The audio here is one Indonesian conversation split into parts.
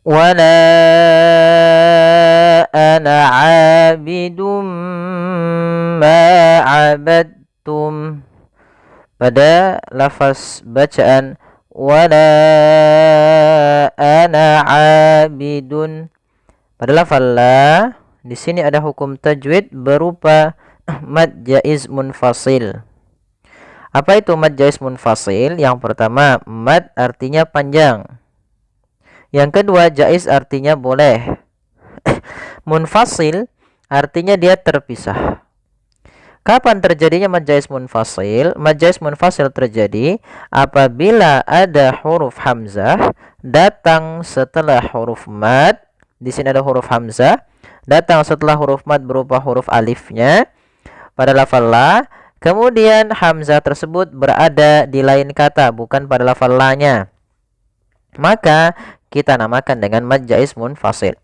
wala ana abidum ma abadtum. Pada lafaz bacaan wala ana abidun, pada lafaz la di sini ada hukum tajwid berupa mad jaiz munfasil. Apa itu mad jaiz munfasil? Yang pertama, mad artinya panjang. Yang kedua, jaiz artinya boleh. Munfasil artinya dia terpisah. Kapan terjadinya mad jaiz munfasil? Mad jaiz munfasil terjadi apabila ada huruf hamzah datang setelah huruf mad. Di sini ada huruf hamzah datang setelah huruf mad berupa huruf alifnya pada lafal la. Kemudian hamzah tersebut berada di lain kata, bukan pada lafal la-nya. Maka kita namakan dengan mad jaiz munfasil.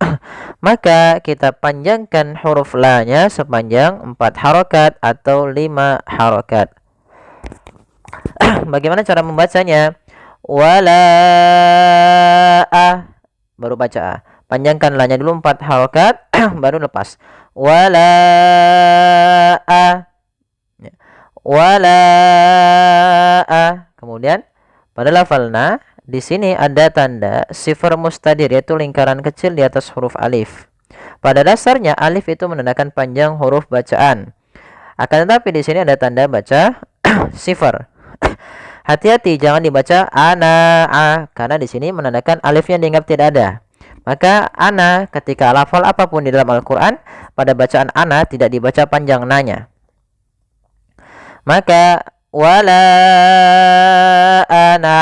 Maka kita panjangkan huruf la-nya sepanjang 4 harokat atau 5 harokat. Bagaimana cara membacanya? Wala baru baca a. Panjangkan la-nya dulu 4 harokat baru lepas. Wala wala. Kemudian pada lafal na di sini ada tanda sifar mustadir, yaitu lingkaran kecil di atas huruf alif. Pada dasarnya alif itu menandakan panjang huruf bacaan. Akan tetapi di sini ada tanda baca sifar. Hati-hati jangan dibaca ana karena di sini menandakan alifnya dianggap tidak ada. Maka ana ketika lafal apapun di dalam Al-Qur'an pada bacaan ana tidak dibaca panjang nanya. Maka wala ana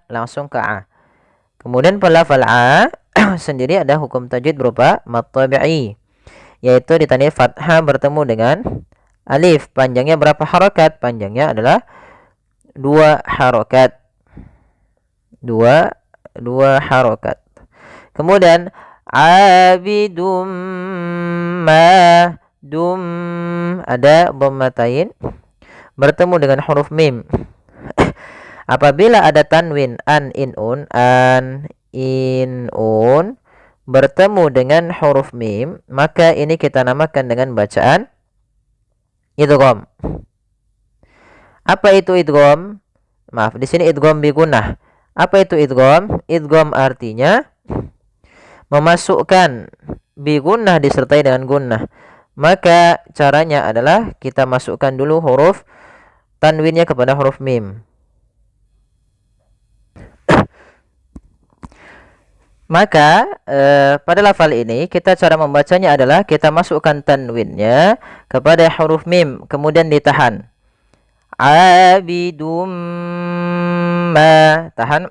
langsung ke a. Kemudian pada lafal a sendiri ada hukum tajwid berupa mad tabi'i, yaitu ditandai fathah bertemu dengan alif. Panjangnya berapa harokat? Panjangnya adalah 2 harokat. 2 harokat. Kemudian abidum ma dum ada dhammatain bertemu dengan huruf mim. Apabila ada tanwin an in un bertemu dengan huruf mim, maka ini kita namakan dengan bacaan idgham. Apa itu idgham? Maaf, di sini idgham bi gunnah. Apa itu idgham? Idgham artinya memasukkan bi gunnah disertai dengan gunnah. Maka caranya adalah kita masukkan dulu huruf tanwinnya kepada huruf mim. Maka pada lafal ini kita cara membacanya adalah kita masukkan tanwinnya kepada huruf mim, kemudian ditahan. Abidum ma, tahan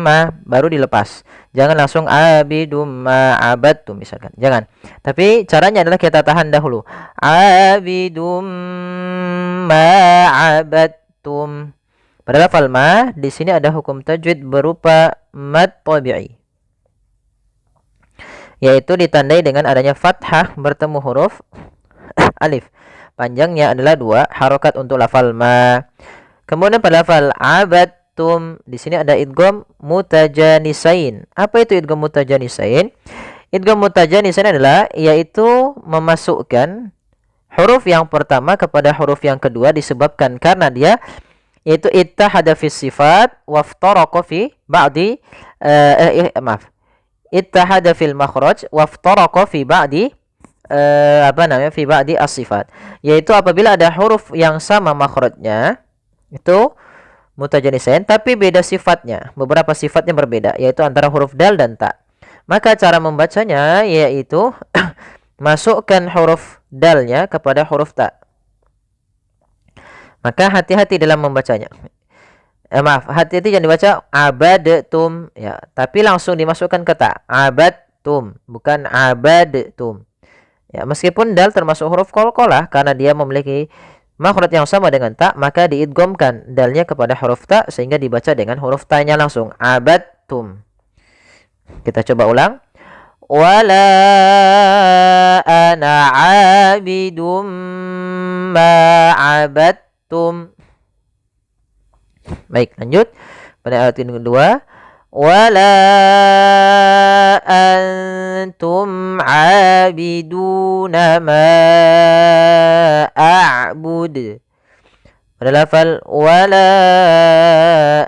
ma, baru dilepas. Jangan langsung abidum ma abadtum misalkan. Jangan. Tapi caranya adalah kita tahan dahulu. Abidum ma abadtum. Pada lafal ma di sini ada hukum tajwid berupa mad tabi'i, yaitu ditandai dengan adanya fathah bertemu huruf alif. Panjangnya adalah 2 harokat untuk lafal ma. Kemudian pada lafal abadtum di sini ada idgham mutajanisain. Apa itu idgham mutajanisain? Idgham mutajanisain adalah yaitu memasukkan huruf yang pertama kepada huruf yang kedua disebabkan karena dia yaitu ittahada fi sifat waftaraqa fi ba'di ittahada fil makhraj waftaraqa fi ba'di fi ba'di as-sifat, yaitu apabila ada huruf yang sama makhrajnya itu mutajanisain tapi beda sifatnya, beberapa sifatnya berbeda, yaitu antara huruf dal dan ta. Maka cara membacanya yaitu masukkan huruf dalnya kepada huruf ta. Maka hati-hati dalam membacanya. Hati-hati jangan dibaca abadtum ya, tapi langsung dimasukkan ke ta. Abadtum, bukan abadtum. Ya, meskipun dal termasuk huruf qalqalah karena dia memiliki makhraj yang sama dengan ta, maka diidghamkan dalnya kepada huruf ta sehingga dibaca dengan huruf ta-nya langsung. Abadtum. Kita coba ulang. Wala ana abidum ma abadtum. Baik, lanjut pada ayat yang kedua. Wala antum abiduna ma a'bud. Pada lafal wala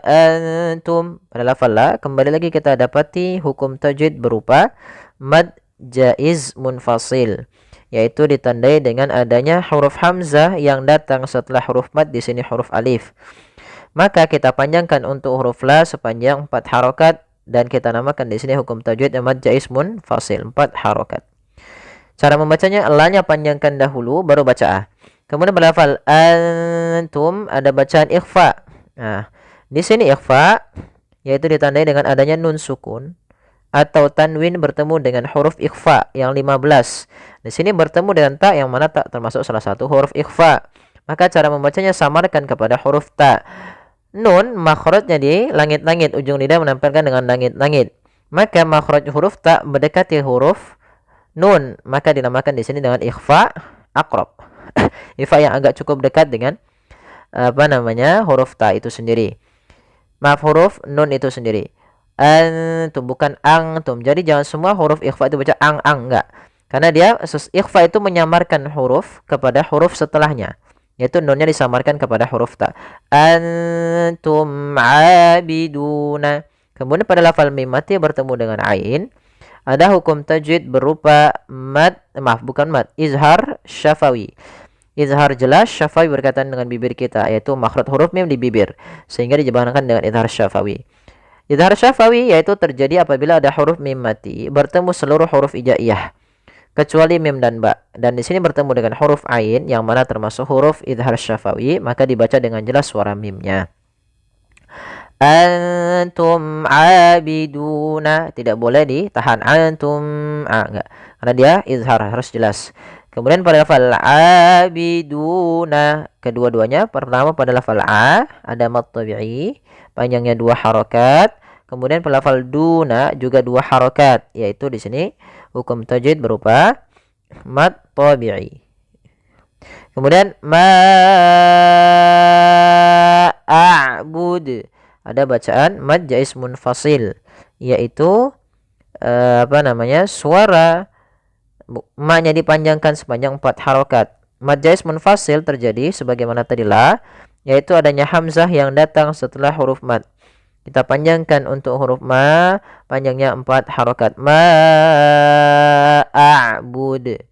antum, pada lafal la kembali lagi kita dapati hukum tajwid berupa mad jaiz munfasil, yaitu ditandai dengan adanya huruf hamzah yang datang setelah huruf mad, di sini huruf alif. Maka kita panjangkan untuk huruf la sepanjang 4 harokat dan kita namakan di sini hukum tajwid mad jaiz munfasil 4 harokat. Cara membacanya, la-nya panjangkan dahulu baru baca a. Kemudian pada lafal antum ada bacaan ikhfa. Nah, di sini ikhfa yaitu ditandai dengan adanya nun sukun atau tanwin bertemu dengan huruf ikhfa yang 15. Di sini bertemu dengan ta yang mana tak termasuk salah satu huruf ikhfa. Maka cara membacanya samarkan kepada huruf ta. Nun makhrajnya di langit-langit, ujung lidah menempelkan dengan langit-langit. Maka makhraj huruf ta mendekati huruf nun, maka dinamakan di sini dengan ikhfa aqrab. Ikhfa yang agak cukup dekat dengan huruf ta itu sendiri. Maaf, huruf nun itu sendiri. Antum bukan angtum. Jadi jangan semua huruf ikhfa itu baca ang enggak. Karena dia ikhfa itu menyamarkan huruf kepada huruf setelahnya, yaitu nunnya disamarkan kepada huruf ta. Antum abiduna. Kemudian pada lafal mim mati bertemu dengan ain, ada hukum tajwid berupa izhar syafawi. Izhar jelas, syafawi berkaitan dengan bibir kita, yaitu makhraj huruf mim di bibir, sehingga dijebakkan dengan izhar syafawi. Izhar syafawi yaitu terjadi apabila ada huruf mim mati bertemu seluruh huruf ijaiyah kecuali mim dan ba, dan di sini bertemu dengan huruf ain yang mana termasuk huruf izhar syafawi, maka dibaca dengan jelas suara mimnya. Antum abiduna, tidak boleh ditahan antum enggak, karena dia izhar harus jelas. Kemudian pada lafal abiduna, kedua-duanya, pertama pada lafal a ada mad tabi'i panjangnya 2 harokat. Kemudian pada lafal duna juga 2 harokat, yaitu di sini hukum tajwid berupa mad tabi'i. Kemudian ma a'bud, ada bacaan mad jaiz munfasil, yaitu suara ma-nya dipanjangkan sepanjang 4 harokat. Mad jaiz munfasil terjadi sebagaimana tadi la, yaitu adanya hamzah yang datang setelah huruf mad. Kita panjangkan untuk huruf ma, panjangnya 4 harokat. Ma a'bud.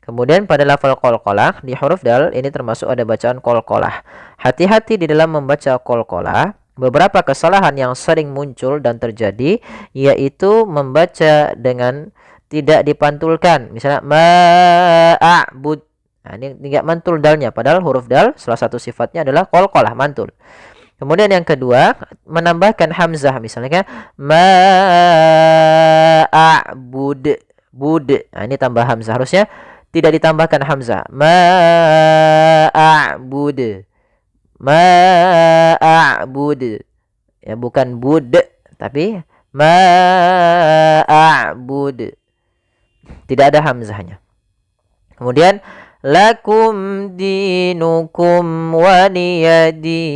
Kemudian pada lafal qalqalah di huruf dal ini termasuk ada bacaan qalqalah. Hati-hati di dalam membaca qalqalah. Beberapa kesalahan yang sering muncul dan terjadi yaitu membaca dengan tidak dipantulkan. Misalnya ma'abud. Nah, ini tidak mantul dalnya, padahal huruf dal salah satu sifatnya adalah qalqalah, mantul. Kemudian yang kedua, menambahkan hamzah, misalnya ma'abud, bud. Nah, ini tambah hamzah, harusnya tidak ditambahkan hamzah. Ma'abud. Ma'abud. Ya, bukan bud, tapi ma'abud. Tidak ada hamzahnya. Kemudian lakum dinukum waliyadin.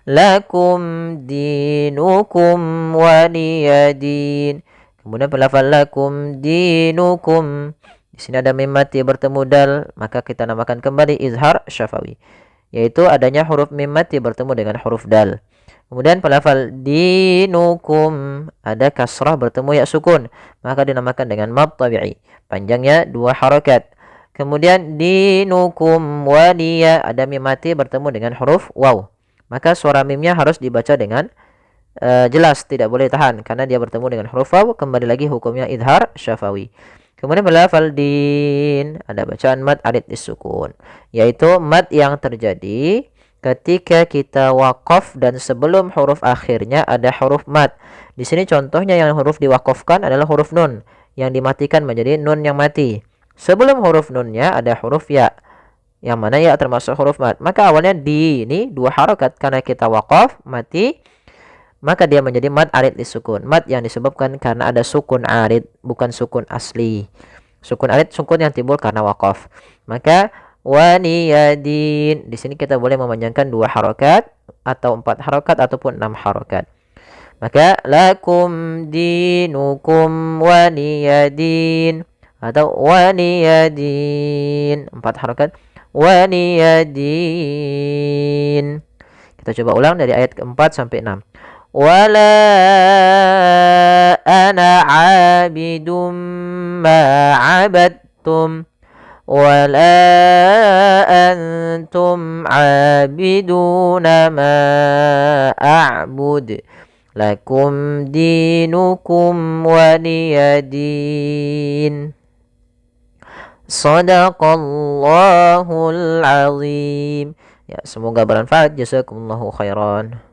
Lakum dinukum waliyadin. Kemudian pelafal lakum dinukum. Di sini ada mim mati bertemu dal, maka kita namakan kembali izhar syafawi, yaitu adanya huruf mim mati bertemu dengan huruf dal. Kemudian pelafal dinukum ada kasrah bertemu ya sukun, maka dinamakan dengan mad tabi'i, panjangnya 2 harokat. Kemudian dinukum waliya ada mim mati bertemu dengan huruf waw, maka suara mimnya harus dibaca dengan jelas, tidak boleh tahan karena dia bertemu dengan huruf waw. Kembali lagi hukumnya izhar syafawi. Kemudian pelafal din ada bacaan mad arid disukun, yaitu mad yang terjadi ketika kita wakaf dan sebelum huruf akhirnya ada huruf mad. Di sini contohnya yang huruf diwakafkan adalah huruf nun yang dimatikan menjadi nun yang mati. Sebelum huruf nunnya ada huruf ya, yang mana ya termasuk huruf mad. Maka awalnya di ini 2 harokat karena kita wakaf mati, maka dia menjadi mad arid disukun. Mad yang disebabkan karena ada sukun arid, bukan sukun asli. Sukun arid sukun yang timbul karena wakaf. Maka waniyadin, di sini kita boleh memanjangkan 2 harokat atau 4 harokat ataupun 6 harokat. Maka lakum dinukum waliyadin atau waliyadin. 4 harakat. Waliyadin. Kita coba ulang dari ayat keempat sampai 6. Wala ana abidum ma abadtum wala antum abiduna ma a'bud lakum dinukum waliyadin. Sadaqallahul azim. Ya, semoga bermanfaat. Jazakumullahu khairan.